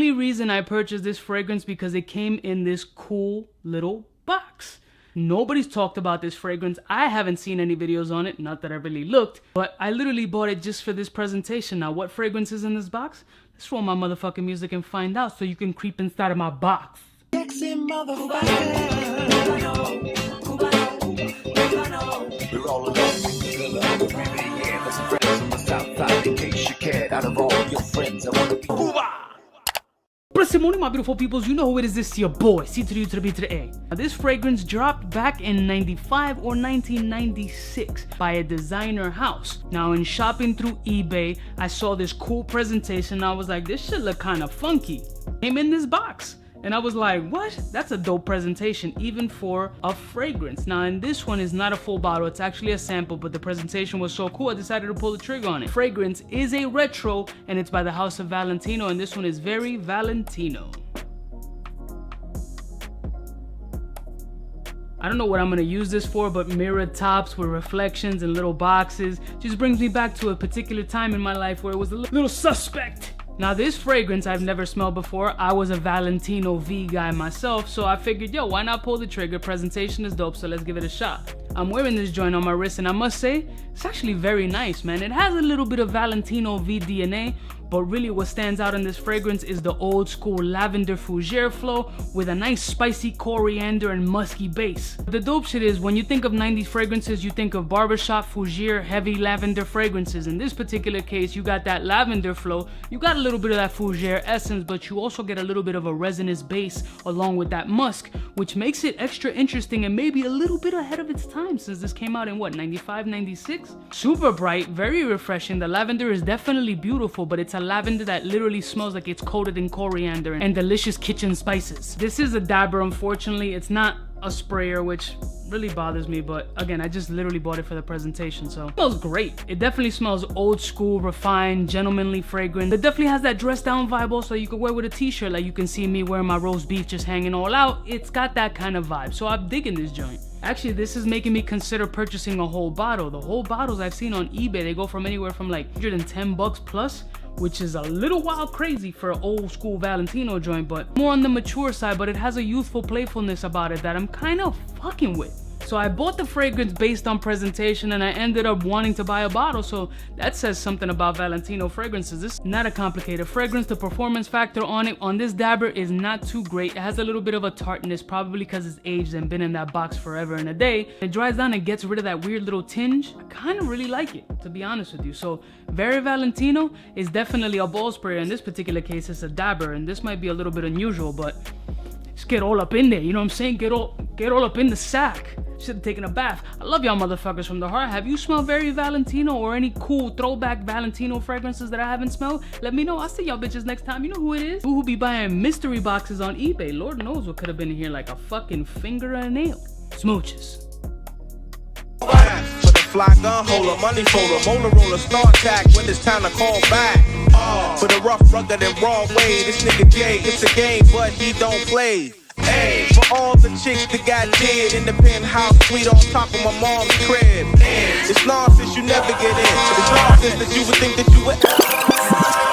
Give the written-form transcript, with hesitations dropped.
only reason I purchased this fragrance because it came in this cool little box. Nobody's talked about this fragrance. I haven't seen any videos on it, not that I really looked, but I literally bought it just for this presentation. Now, what fragrance is in this box? Let's roll my motherfucking music and find out so you can creep inside of my box. Blessed morning, my beautiful peoples. You know who it is. This is your boy, C to the U to the B to the A. Now, this fragrance dropped back in 95 or 1996 by a designer house. Now, in shopping through eBay, I saw this cool presentation and I was like, this shit look kind of funky. Came in this box. And I was like, what? That's a dope presentation, even for a fragrance. Now, in this one is not a full bottle, it's actually a sample, but the presentation was so cool, I decided to pull the trigger on it. Fragrance is a retro, and it's by the house of Valentino, and this one is very Valentino. I don't know what I'm gonna use this for, but mirrored tops with reflections and little boxes just brings me back to a particular time in my life where it was a little suspect. Now, this fragrance I've never smelled before. I was a Valentino V guy myself, so I figured, yo, why not pull the trigger? Presentation is dope, so let's give it a shot. I'm wearing this joint on my wrist, and I must say, it's actually very nice, man. It has a little bit of Valentino V DNA, but really what stands out in this fragrance is the old school lavender fougere flow with a nice spicy coriander and musky base. The dope shit is when you think of 90s fragrances, you think of barbershop fougere heavy lavender fragrances. In this particular case, you got that lavender flow, you got a little bit of that fougere essence, but you also get a little bit of a resinous base along with that musk, which makes it extra interesting and maybe a little bit ahead of its time since this came out in what, 95, 96? Super bright, very refreshing. The lavender is definitely beautiful, but it's a lavender that literally smells like it's coated in coriander and delicious kitchen spices. This is a dabber, unfortunately. It's not a sprayer, which really bothers me, but again, I just literally bought it for the presentation, so it smells great. It definitely smells old school, refined, gentlemanly fragrance. It definitely has that dress down vibe also you can wear with a t-shirt, like you can see me wearing my roast beef just hanging all out. It's got that kind of vibe, so I'm digging this joint. Actually, this is making me consider purchasing a whole bottle. The whole bottles I've seen on eBay, they go from anywhere from like 110 bucks plus, which is a little wild crazy for an old school Valentino joint, but more on the mature side, but it has a youthful playfulness about it that I'm kind of fucking with. So I bought the fragrance based on presentation and I ended up wanting to buy a bottle, so that says something about Valentino fragrances. This is not a complicated fragrance. The performance factor on it, on this dabber, is not too great. It has a little bit of a tartness, probably because it's aged and been in that box forever and a day. It dries down and gets rid of that weird little tinge. I kind of really like it, to be honest with you. So very Valentino is definitely a ball sprayer. In this particular case, it's a dabber, and this might be a little bit unusual, but just get all up in there, you know what I'm saying? Get all up in the sack. Should have taken a bath. I love y'all motherfuckers from the heart. Have you smelled very Valentino or any cool throwback Valentino fragrances that I haven't smelled? Let me know. I'll see y'all bitches next time. You know who it is? Who be buying mystery boxes on eBay? Lord knows what could have been in here, like a fucking finger and a nail. Smooches. For the fly gun holder, money folder, motor roller, start tack when it's time to call back. For the rough, rugged, and raw way, this nigga Jay, it's a game, but he don't play. Hey, for all the chicks that got dead in the penthouse suite on top of my mom's crib. It's nonsense you never get in. It's nonsense that you would think that you would.